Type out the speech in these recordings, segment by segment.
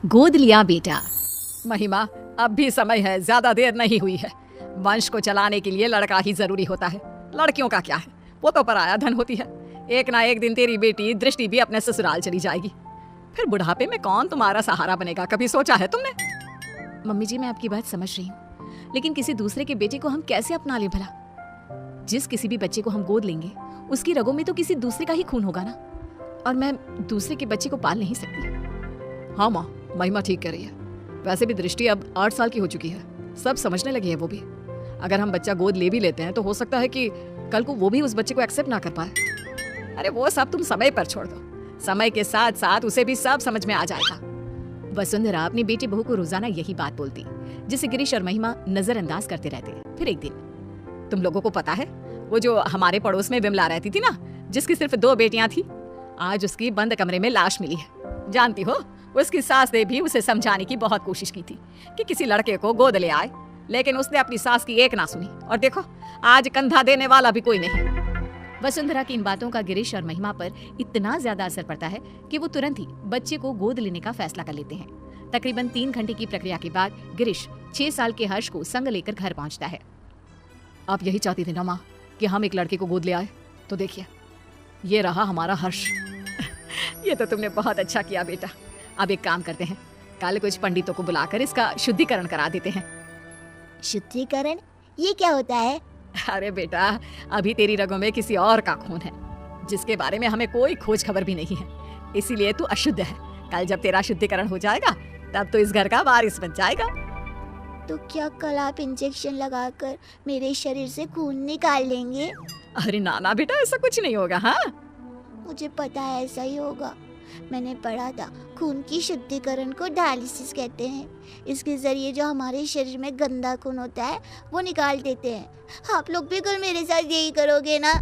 गोद लिया बेटा। महिमा, अब भी समय है, ज्यादा देर नहीं हुई है। वंश को चलाने के लिए लड़का ही जरूरी होता है। लड़कियों का क्या है, वो तो पराया धन होती है। एक ना एक दिन तेरी बेटी दृष्टि भी अपने ससुराल चली जाएगी। फिर बुढ़ापे में कौन तुम्हारा सहारा बनेगा, कभी सोचा है तुमने? मम्मी जी, मैं आपकी बात समझ रही हूँ, लेकिन किसी दूसरे के बेटे को हम कैसे अपना लें भला? जिस किसी भी बच्चे को हम गोद लेंगे उसकी रगों में तो किसी दूसरे का ही खून होगा ना, और मैं दूसरे के बच्चे को पाल नहीं सकती। हाँ माँ, महिमा ठीक कह रही है। वैसे भी दृष्टि अब 8 साल की हो चुकी है, सब समझने लगी है वो भी। अगर हम बच्चा गोद ले भी लेते हैं तो हो सकता है कि कल को वो भी उस बच्चे को एक्सेप्ट ना कर पाए। अरे वो सब तुम समय पर छोड़ दो, समय के साथ साथ उसे भी सब समझ में आ जाएगा। वसुंधरा अपनी बेटी बहू को रोजाना यही बात बोलती, जिसे गिरीश और महिमा नजरअंदाज करते रहते। फिर एक दिन, तुम लोगों को पता है वो जो हमारे पड़ोस में विमला रहती थी ना, जिसकी सिर्फ 2 बेटियां थी, आज उसकी बंद कमरे में लाश मिली है। जानती हो, उसकी सास ने भी उसे समझाने की बहुत कोशिश की थी कि किसी लड़के को गोद ले आए, लेकिन उसने अपनी सास की एक ना सुनी, और देखो आज कंधा देने वाला भी कोई नहीं। वसुंधरा की इन बातों का गिरीश और महिमा पर इतना ज्यादा असर पड़ता है कि वो तुरंत ही बच्चे को गोद लेने का फैसला कर लेते हैं। तकरीबन 3 घंटे की प्रक्रिया के बाद गिरीश 6 साल के हर्ष को संग लेकर घर पहुंचता है। आप यही चाहती थी ना माँ कि हम एक लड़के को गोद ले आए? तो देखिए, ये रहा हमारा हर्ष। ये तो तुमने बहुत अच्छा किया बेटा। अब एक काम करते हैं, कल कुछ पंडितों को बुलाकर इसका शुद्धिकरण करा देते हैं। शुद्धिकरण? ये क्या होता है? अरे बेटा, अभी तेरी रगों में किसी और का खून है, जिसके बारे में हमें कोई खोज खबर भी नहीं है, इसीलिए तू अशुद्ध है। कल जब तेरा शुद्धिकरण हो जाएगा तब तो इस घर का वारिस बन जाएगा। तो क्या कल आप इंजेक्शन लगाकर मेरे शरीर से खून निकाल लेंगे? अरे ना ना बेटा, ऐसा कुछ नहीं होगा। हाँ, मुझे पता है ऐसा ही होगा। मैंने पढ़ा था खून की शुद्धिकरण को डायलिसिस कहते हैं। इसके जरिए जो हमारे शरीर में गंदा खून होता है वो निकाल देते हैं। आप लोग भी कल मेरे साथ यही करोगे ना?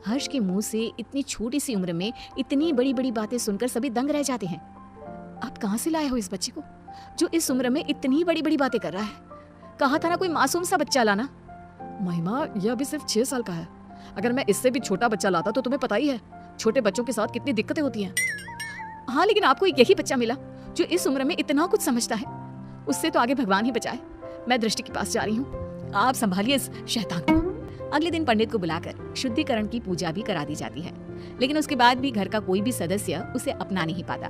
हर्ष के मुंह से इतनी छोटी सी उम्र में इतनी बड़ी बड़ी बातें सुनकर सभी दंग रह जाते हैं। आप कहाँ से लाए हो इस बच्चे को जो इस उम्र में इतनी बड़ी बड़ी बातें कर रहा है? कहा था ना कोई मासूम सा बच्चा लाना। महिमा, यह अभी सिर्फ 6 साल का है। अगर मैं इससे भी छोटा बच्चा लाता तो तुम्हें पता ही है छोटे बच्चों के साथ कितनी दिक्कतें होती हैं। हाँ, लेकिन आपको यही बच्चा मिला जो इस उम्र में इतना कुछ समझता है। उससे तो आगे भगवान ही बचाए। मैं दृष्टि के पास जा रही हूँ, आप संभालिए इस शैतान को। अगले दिन पंडित को बुलाकर शुद्धिकरण की पूजा भी करा दी जाती है, लेकिन उसके बाद भी घर का कोई भी सदस्य उसे अपना नहीं पाता।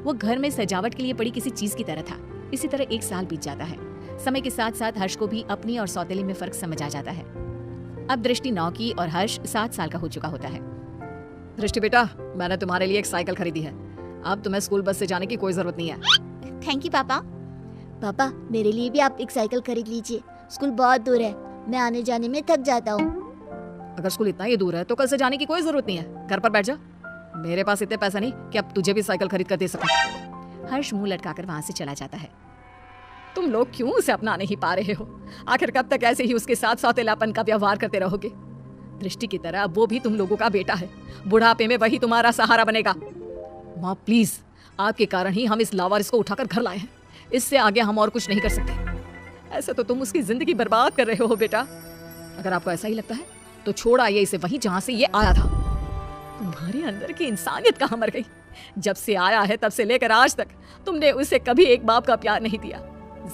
वो घर में सजावट के लिए पड़ी किसी चीज की तरह था। इसी तरह 1 साल बीत जाता है। समय के साथ साथ हर्ष को भी अपनी और सौतेली में फर्क समझ आ जाता है। अब दृष्टि 9 की और हर्ष 7 साल का हो चुका होता है। दृष्टि बेटा, मैंने तुम्हारे लिए एक साइकिल खरीदी है। अब तुम्हें स्कूल बस से जाने की कोई जरूरत नहीं है। थैंक यू पापा। पापा, मेरे लिए भी आप एक साइकिल खरीद लीजिए। स्कूल बहुत दूर है, मैं आने जाने में थक जाता हूँ। अगर स्कूल इतना ही दूर है तो कल से जाने की कोई जरूरत नहीं है, घर पर बैठ जा। मेरे पास इतने पैसे नहीं कि अब तुझे भी साइकिल खरीद कर दे सकूं। हर्ष मुंह लटकाकर वहां से चला जाता है। तुम लोग क्यों उसे अपना नहीं पा रहे हो? आखिर कब तक ऐसे ही उसके साथ सौतेलापन का व्यवहार करते रहोगे? दृष्टि की तरह वो भी तुम लोगों का बेटा है। बुढ़ापे में वही तुम्हारा सहारा बनेगा। माँ प्लीज, आपके कारण ही हम इस लावारिस को उठाकर घर लाए हैं। इससे आगे हम और कुछ नहीं कर सकते। ऐसे तो तुम उसकी जिंदगी बर्बाद कर रहे हो बेटा। अगर आपको ऐसा ही लगता है तो छोड़ आइए इसे वहीं जहां से ये आया था। तुम्हारे अंदर की इंसानियत कहाँ मर गई? जब से आया है तब से लेकर आज तक तुमने उसे कभी एक बाप का प्यार नहीं दिया।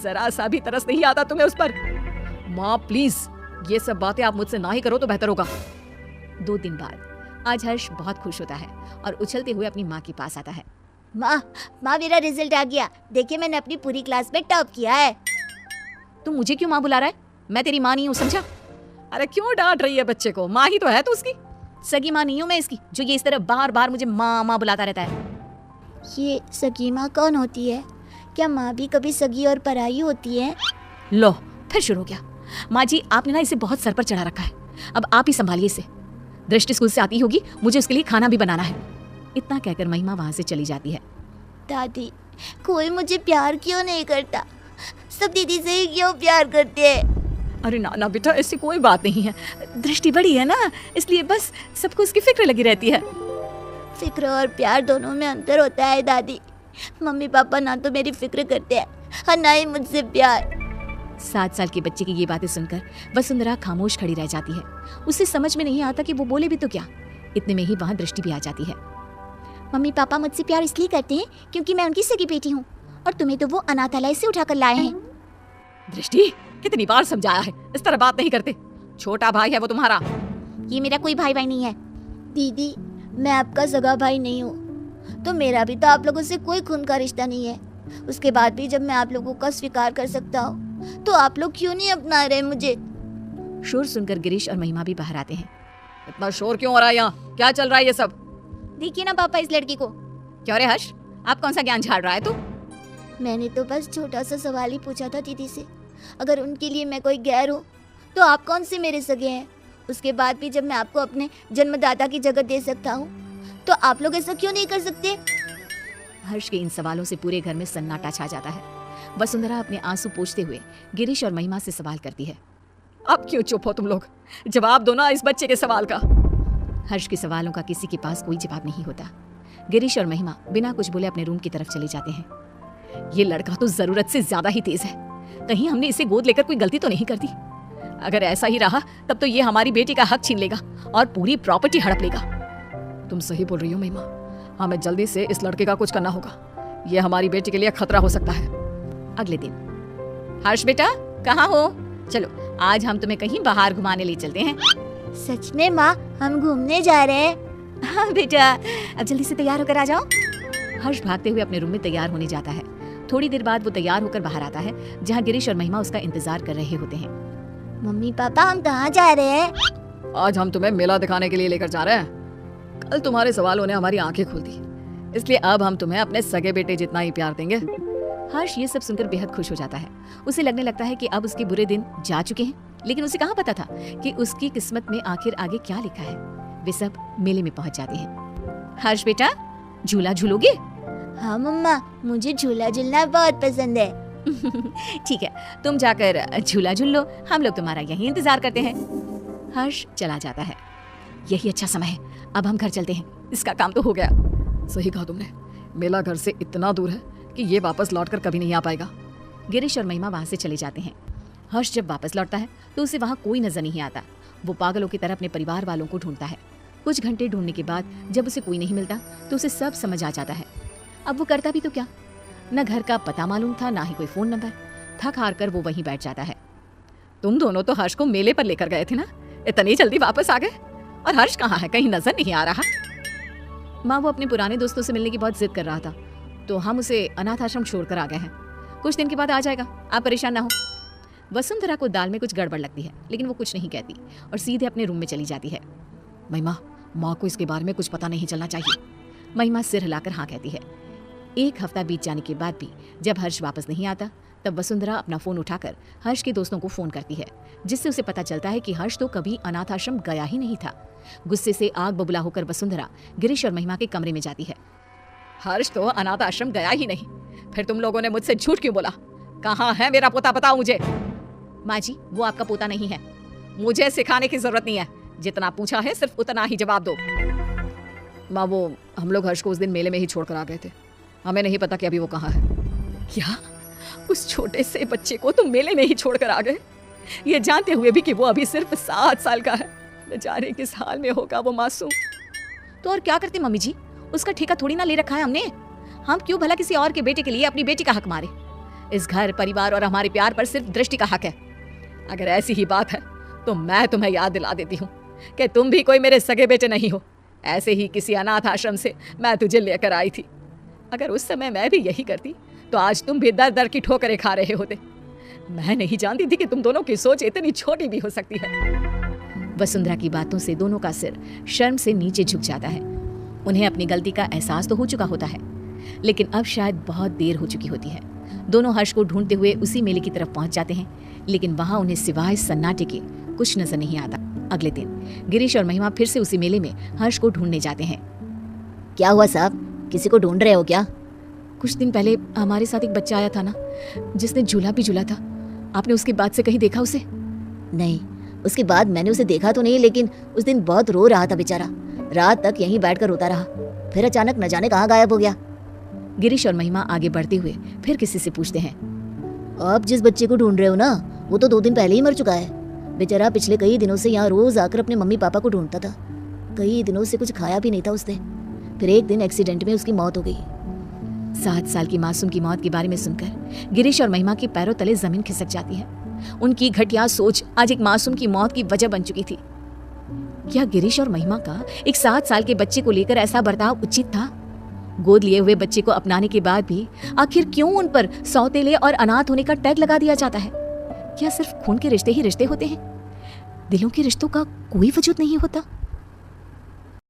जरा सा भी तरस नहीं आता तुम्हें उस पर। माँ प्लीज, ये सब बातें आप मुझसे ना ही करो तो बेहतर होगा। 2 दिन बाद आज हर्ष बहुत खुश होता है और उछलते हुए अपनी माँ के पास आता है। माँ, मेरा रिजल्ट आ गया। देखिए, मैंने अपनी पूरी क्लास में टॉप किया है। तुम मुझे क्यों माँ बुला रहा है? मैं तेरी माँ नहीं हूँ, समझा? अरे क्यों डांट रही है बच्चे को? माँ ही तो है तो उसकी। सगी माँ नहीं हूँ मैं इसकी, जो ये इस तरह बार बार मुझे माँ माँ बुलाता रहता है। ये सगी माँ कौन होती है? क्या माँ भी कभी सगी और पराई होती है? लो, फिर शुरू हो गया। माँ जी, आपने ना इसे बहुत सर पर चढ़ा रखा है। अब आप ही संभालिए इसे। दृष्टि स्कूल से आती होगी, मुझे उसके लिए खाना भी बनाना है। इतना कहकर महिमा वहां से चली जाती है। दादी, कोई मुझे प्यार क्यों नहीं करता? सब दीदी से ही क्यों प्यार करते हैं? अरे ना ना बेटा, ऐसी कोई बात नहीं है। दृष्टि बड़ी है ना, इसलिए बस सबको उसकी फिक्र लगी रहती है। फिक्र और प्यार दोनों में अंतर होता है दादी। मम्मी पापा ना तो मेरी फिक्र करते हैं और ना ही मुझसे प्यार। 7 साल के बच्चे की ये बातें सुनकर वसुंधरा खामोश खड़ी रह जाती है। उसे समझ में नहीं आता कि वो बोले भी तो क्या। इतने में ही वहां दृष्टि भी आ जाती है। मम्मी पापा मुझसे प्यार इसलिए करते हैं क्योंकि मैं उनकी सगी बेटी हूँ। और तुम्हें तो वो अनाथालय से उठाकर लाए हैं। दृष्टि, कितनी बार समझाया है, इस तरह बात नहीं करते। छोटा भाई है वो तुम्हारा। ये मेरा कोई भाई भाई नहीं है। दीदी, मैं आपका सगा भाई नहीं हूँ, तो मेरा भी तो आप लोगों से कोई खून का रिश्ता नहीं है। उसके बाद भी जब मैं आप लोगों का स्वीकार कर सकता हूँ, तो आप लोग क्यों नहीं अपना रहे मुझे? शोर सुनकर गिरीश और महिमा भी बाहर आते हैं। इतना शोर क्यों हो रहा है यहाँ? क्या चल रहा है ये सब? देखिए ना पापा इस लड़की को। क्यों रे हर्ष, आप कौन सा ज्ञान झाड़ रहा है तू? मैंने तो बस छोटा सा सवाल ही पूछा था दीदी से। अगर उनके लिए मैं कोई गैर हूँ, तो आप कौन से मेरे सगे हैं? उसके बाद भी जब मैं आपको अपने जन्मदाता की जगह दे सकता हूँ, तो आप लोग ऐसा क्यों नहीं कर सकते? हर्ष के इन सवालों से पूरे घर में सन्नाटा छा जाता है। वसुंधरा अपने आंसू पोंछते हुए गिरीश और महिमा से सवाल करती है। अब क्यों चुप हो तुम लोग? जवाब दो ना इस बच्चे के सवाल का। हर्ष के सवालों का किसी के पास कोई जवाब नहीं होता। गिरीश और महिमा बिना कुछ बोले अपने रूम की तरफ चले जाते हैं। ये लड़का तो जरूरत से ज्यादा ही तेज है। कहीं हमने इसे गोद लेकर कोई गलती तो नहीं कर दी? अगर ऐसा ही रहा तब तो ये हमारी बेटी का हक छीन लेगा और पूरी प्रॉपर्टी हड़प लेगा। तुम सही बोल रही हो महिमा, हमें जल्दी से इस लड़के का कुछ करना होगा। ये हमारी बेटी के लिए खतरा हो सकता है। अगले दिन। हर्ष बेटा, कहाँ हो? चलो आज हम तुम्हें कहीं बाहर घुमाने ले चलते हैं। सच में माँ, हम घूमने जा रहे हैं? हाँ बेटा, अब जल्दी से तैयार होकर आ जाओ। हर्ष भागते हुए अपने रूम में तैयार होने जाता है। थोड़ी देर बाद वो तैयार होकर बाहर आता है, जहाँ गिरीश और महिमा उसका इंतजार कर रहे होते हैं। मम्मी पापा, हम कहाँ जा रहे हैं? आज हम तुम्हें मेला दिखाने के लिए लेकर जा रहे हैं। कल तुम्हारे सवालों ने हमारी आंखें खोल दी, इसलिए अब हम तुम्हें अपने सगे बेटे जितना ही प्यार देंगे। हर्ष ये सब सुनकर बेहद खुश हो जाता है। उसे लगने लगता है कि अब उसके बुरे दिन जा चुके हैं, लेकिन उसे कहाँ पता था कि उसकी किस्मत में आखिर आगे क्या लिखा है। वे सब मेले में पहुंच जाते हैं। हर्ष बेटा, झूला झूलोगे? हाँ मम्मा, मुझे झूला झूलना बहुत पसंद है। ठीक है, तुम जाकर झूला झूल लो, हम लोग तुम्हारा यहीं इंतजार करते हैं। हर्ष चला जाता है। यही अच्छा समय है, अब हम घर चलते हैं, इसका काम तो हो गया। सही कहा तुमने, मेला घर से इतना दूर है कि ये वापस लौटकर कभी नहीं आ पाएगा। गिरीश और महिमा वहां से चले जाते हैं। हर्ष जब वापस लौटता है तो उसे वहां कोई नजर नहीं आता। वो पागलों की तरह अपने परिवार वालों को ढूंढता है। कुछ घंटे ढूंढने के बाद जब उसे कोई नहीं मिलता तो उसे सब समझ आ जाता है। अब वो करता भी तो क्या? न घर का पता मालूम था, ना ही कोई फोन नंबर। थक हार कर वो वहीं बैठ जाता है। तुम दोनों तो हर्ष को मेले पर लेकर गए थे ना, इतनी जल्दी वापस आ गए? और हर्ष कहाँ है? कहीं नजर नहीं आ रहा। माँ, वो अपने पुराने दोस्तों से मिलने की बहुत जिद कर रहा था, तो हम उसे अनाथ आश्रम छोड़कर आ गए हैं। कुछ दिन के बाद आ जाएगा, आप परेशान ना हो। वसुंधरा को दाल में कुछ गड़बड़ लगती है, लेकिन वो कुछ नहीं कहती और सीधे अपने रूम में चली जाती है। महिमा, माँ को इसके बारे में कुछ पता नहीं चलना चाहिए। महिमा सिर हिलाकर हाँ कहती है। एक हफ्ता बीत जाने के बाद भी जब हर्ष वापस नहीं आता, तब वसुंधरा अपना फोन उठाकर हर्ष के दोस्तों को फोन करती है, जिससे उसे पता चलता है कि हर्ष तो कभी अनाथ आश्रम गया ही नहीं था। गुस्से से आग बबूला होकर वसुंधरा गिरीश और महिमा के कमरे में जाती है। हर्ष तो अनाथ आश्रम गया ही नहीं, फिर तुम लोगों ने मुझसे झूठ क्यों बोला? कहाँ है मेरा पोता, बताओ मुझे। माँ जी, वो आपका पोता नहीं है। मुझे सिखाने की जरूरत नहीं है, जितना पूछा है सिर्फ उतना ही जवाब दो। माँ, वो हम लोग हर्ष को उस दिन मेले में ही छोड़कर आ गए थे, हमें नहीं पता कि अभी वो कहाँ है। क्या? उस छोटे से बच्चे को तुम मेले में ही छोड़कर आ गए, ये जानते हुए भी कि वो अभी सिर्फ 7 साल का है? बेचारे किस हाल में होगा वो मासूम। तो और क्या करते मम्मी जी, उसका ठेका थोड़ी ना ले रखा है हमने। हम क्यों भला किसी और के बेटे के लिए अपनी बेटी का हक मारे? इस घर परिवार और हमारे प्यार पर सिर्फ दृष्टि का हक है। अगर ऐसी ही बात है तो मैं तुम्हें याद दिला देती हूँ कि तुम भी कोई मेरे सगे बेटे नहीं हो। ऐसे ही किसी अनाथ आश्रम से मैं तुझे लेकर आई थी। अगर उस समय मैं भी यही करती तो आज तुम भी दर दर की ठोकरें खा रहे होते। मैं नहीं जानती थी कि तुम दोनों की सोच इतनी छोटी भी हो सकती है। वसुंधरा की बातों से दोनों का सिर शर्म से नीचे झुक जाता है। उन्हें अपनी गलती का एहसास तो हो चुका होता है, लेकिन अब शायद बहुत देर हो चुकी होती है। दोनों हर्ष को ढूंढते हुए उसी मेले की तरफ पहुंच जाते हैं, लेकिन वहां उन्हें सिवाय सन्नाटे के कुछ नजर नहीं आता। अगले दिन गिरीश और महिमा फिर से उसी मेले में हर्ष को ढूंढने जाते हैं। क्या हुआ साहब, किसी को ढूंढ रहे हो क्या? कुछ दिन पहले हमारे साथ एक बच्चा आया था ना, जिसने झूला भी झूला था। आपने उसके बाद से कहीं देखा उसे? नहीं, उसके बाद मैंने उसे देखा तो नहीं, लेकिन उस दिन बहुत रो रहा था बेचारा। रात तक यहीं बैठकर रोता रहा, फिर अचानक न जाने कहाँ गायब हो गया। गिरीश और महिमा आगे बढ़ते हुए फिर किसी से पूछते हैं। आप जिस बच्चे को ढूंढ रहे हो ना, वो तो 2 दिन पहले ही मर चुका है। बेचारा पिछले कई दिनों से यहाँ रोज आकर अपने मम्मी पापा को ढूंढता था। कई दिनों से कुछ खाया भी नहीं था उसने। फिर एक दिन एक्सीडेंट में उसकी मौत हो गई। 7 साल की मासूम की मौत के बारे में सुनकर गिरीश और महिमा के पैरों तले जमीन खिसक जाती है। उनकी घटिया सोच आज एक मासूम की मौत की वजह बन चुकी थी। क्या गिरीश और महिमा का एक 7 साल के बच्चे को लेकर ऐसा बर्ताव उचित था? गोद लिए हुए बच्चे को अपनाने के बाद भी आखिर क्यों उन पर सौतेले और अनाथ होने का टैग लगा दिया जाता है? क्या सिर्फ खून के रिश्ते ही रिश्ते होते हैं? दिलों के रिश्तों का कोई वजूद नहीं होता?